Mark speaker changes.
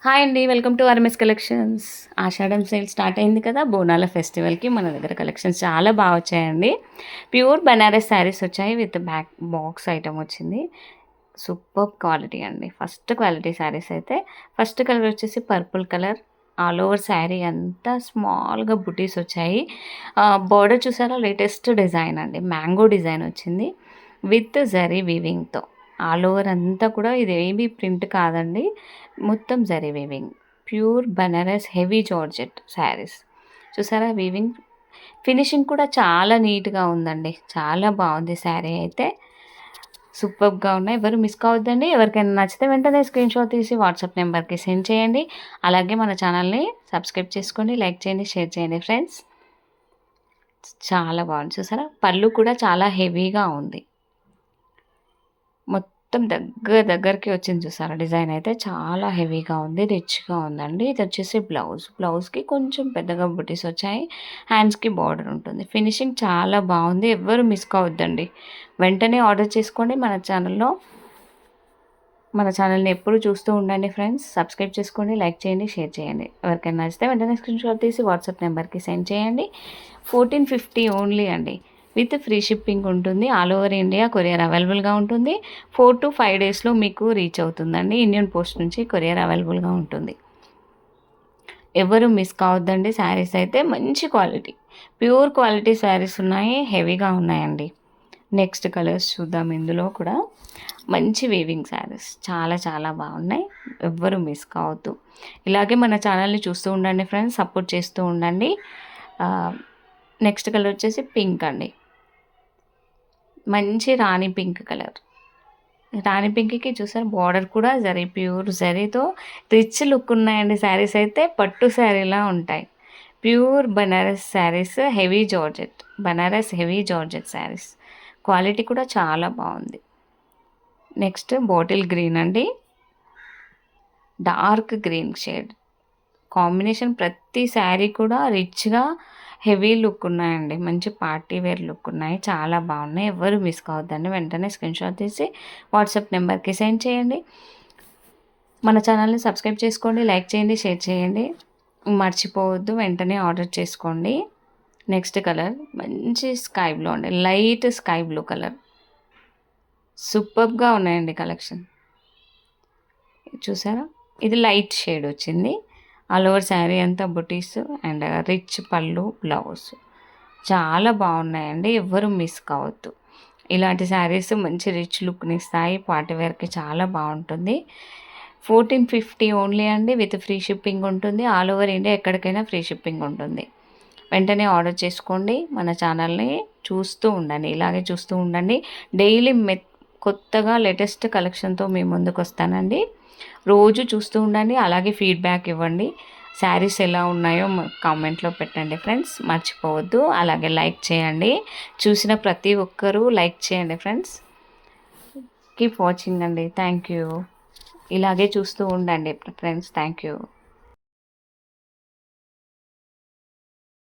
Speaker 1: Hi అండి, welcome to RMS collections. Ashadham sale start అయింది కదా, బోనాల ఫెస్టివల్కి మన దగ్గర కలెక్షన్స్ చాలా బాగా వచ్చాయండి. ప్యూర్ బనారస్ శారీస్ వచ్చాయి విత్ బ్యాక్ బాక్స్ ఐటమ్ వచ్చింది. సూపర్ క్వాలిటీ అండి, ఫస్ట్ క్వాలిటీ శారీస్ అయితే. ఫస్ట్ కలర్ వచ్చేసి purple colour. All over sari అంతా స్మాల్గా బుటీస్ వచ్చాయి. బార్డర్ చూసారా, లేటెస్ట్ డిజైన్ అండి, మ్యాంగో డిజైన్ వచ్చింది విత్ జరీ వీవింగ్తో. ఆల్ ఓవర్ అంతా కూడా ఇది ఏమీ ప్రింట్ కాదండి, మొత్తం zari weaving. Pure Banaras heavy georgette saris. చూసారా వీవింగ్, ఫినిషింగ్ కూడా చాలా నీట్గా ఉందండి, చాలా బాగుంది శారీ అయితే. సూపర్గా ఉన్నాయి, ఎవరు మిస్ కావద్దండి. ఎవరికైనా నచ్చితే వెంటనే స్క్రీన్ షాట్ తీసి వాట్సాప్ నెంబర్కి సెండ్ చేయండి. అలాగే మన ఛానల్ని సబ్స్క్రైబ్ చేసుకోండి, లైక్ చేయండి, షేర్ చేయండి ఫ్రెండ్స్. చాలా బాగుంది. చూసారా పళ్ళు కూడా చాలా హెవీగా ఉంది, మొత్తం దగ్గరికి వచ్చింది. చూసారా డిజైన్ అయితే చాలా హెవీగా ఉంది, రిచ్గా ఉందండి. ఇది వచ్చేసి బ్లౌజ్కి కొంచెం పెద్దగా బుటీస్ వచ్చాయి, హ్యాండ్స్కి బార్డర్ ఉంటుంది. ఫినిషింగ్ చాలా బాగుంది, ఎవ్వరు మిస్ కావద్దండి. వెంటనే ఆర్డర్ చేసుకోండి. మన ఛానల్ని ఎప్పుడు చూస్తూ ఉండండి ఫ్రెండ్స్. సబ్స్క్రైబ్ చేసుకోండి, లైక్ చేయండి, షేర్ చేయండి. ఎవరికైనా నచ్చితే వెంటనే స్క్రీన్ షాట్ తీసి వాట్సాప్ నెంబర్కి సెండ్ చేయండి. 1450 ఓన్లీ అండి, విత్ ఫ్రీ షిప్పింగ్ ఉంటుంది. ఆల్ ఓవర్ ఇండియా కొరియర్ అవైలబుల్గా ఉంటుంది. 4 to 5 డేస్లో మీకు రీచ్ అవుతుందండి. ఇండియన్ పోస్ట్ నుంచి కొరియర్ అవైలబుల్గా ఉంటుంది. ఎవరు మిస్ కావద్దండి. శారీస్ అయితే మంచి క్వాలిటీ, ప్యూర్ క్వాలిటీ శారీస్ ఉన్నాయి, హెవీగా ఉన్నాయండి. నెక్స్ట్ కలర్స్ చూద్దాం. ఇందులో కూడా మంచి వీవింగ్ శారీస్ చాలా చాలా బాగున్నాయి, ఎవ్వరు మిస్ కావద్దు. ఇలాగే మన ఛానల్ని చూస్తూ ఉండండి ఫ్రెండ్స్, సపోర్ట్ చేస్తూ ఉండండి. నెక్స్ట్ కలర్ వచ్చేసి పింక్ అండి, మంచి రాణి పింక్ కలర్. రాణి పింక్కి చూసారు బార్డర్ కూడా జరీ, ప్యూర్ జరీతో రిచ్ లుక్ ఉన్నాయండి. శారీస్ అయితే పట్టు శారీలా ఉంటాయి. Pure Banaras saris, heavy georgette, Banaras heavy georgette saris. Quality కూడా చాలా బాగుంది. నెక్స్ట్ బాటిల్ గ్రీన్ అండి, డార్క్ గ్రీన్ షేడ్ కాంబినేషన్. ప్రతి శారీ కూడా రిచ్గా హెవీ లుక్ ఉన్నాయండి, మంచి పార్టీ వేర్ లుక్ ఉన్నాయి, చాలా బాగున్నాయి. ఎవరు మిస్ కావద్దండి. వెంటనే స్క్రీన్ షాట్ తీసి వాట్సాప్ నెంబర్కి సెండ్ చేయండి. మన ఛానల్ని సబ్స్క్రైబ్ చేసుకోండి, లైక్ చేయండి, షేర్ చేయండి. మర్చిపోవద్దు, వెంటనే ఆర్డర్ చేసుకోండి. నెక్స్ట్ కలర్ మంచి స్కై బ్లూ అండి, లైట్ స్కై బ్లూ కలర్. సూపర్గా ఉన్నాయండి కలెక్షన్. చూసారా, ఇది లైట్ షేడ్ వచ్చింది. ఆల్ ఓవర్ శారీ అంతా బుటీస్ అండ్ రిచ్ పళ్ళు, బ్లౌజ్ చాలా బాగున్నాయండి, ఎవ్వరు మిస్ కావద్దు. ఇలాంటి శారీస్ మంచి రిచ్ లుక్ని ఇస్తాయి, పార్టీ వేర్కి చాలా బాగుంటుంది. 1450 ఓన్లీ అండి, విత్ ఫ్రీ షిప్పింగ్ ఉంటుంది. ఆల్ ఓవర్ ఇండియా ఎక్కడికైనా ఫ్రీ షిప్పింగ్ ఉంటుంది. వెంటనే ఆర్డర్ చేసుకోండి. మన ఛానల్ని చూస్తూ ఉండండి, ఇలాగే చూస్తూ ఉండండి. డైలీ కొత్తగా లేటెస్ట్ కలెక్షన్తో మీ ముందుకు వస్తానండి. రోజు చూస్తూ ఉండండి, అలాగే ఫీడ్బ్యాక్ ఇవ్వండి. శారీస్ ఎలా ఉన్నాయో కామెంట్లో పెట్టండి ఫ్రెండ్స్, మర్చిపోవద్దు. అలాగే లైక్ చేయండి, చూసిన ప్రతి ఒక్కరూ లైక్ చేయండి ఫ్రెండ్స్. కీప్ వాచింగ్ అండి, థ్యాంక్ యూ. ఇలాగే చూస్తూ ఉండండి ఫ్రెండ్స్, థ్యాంక్ యూ.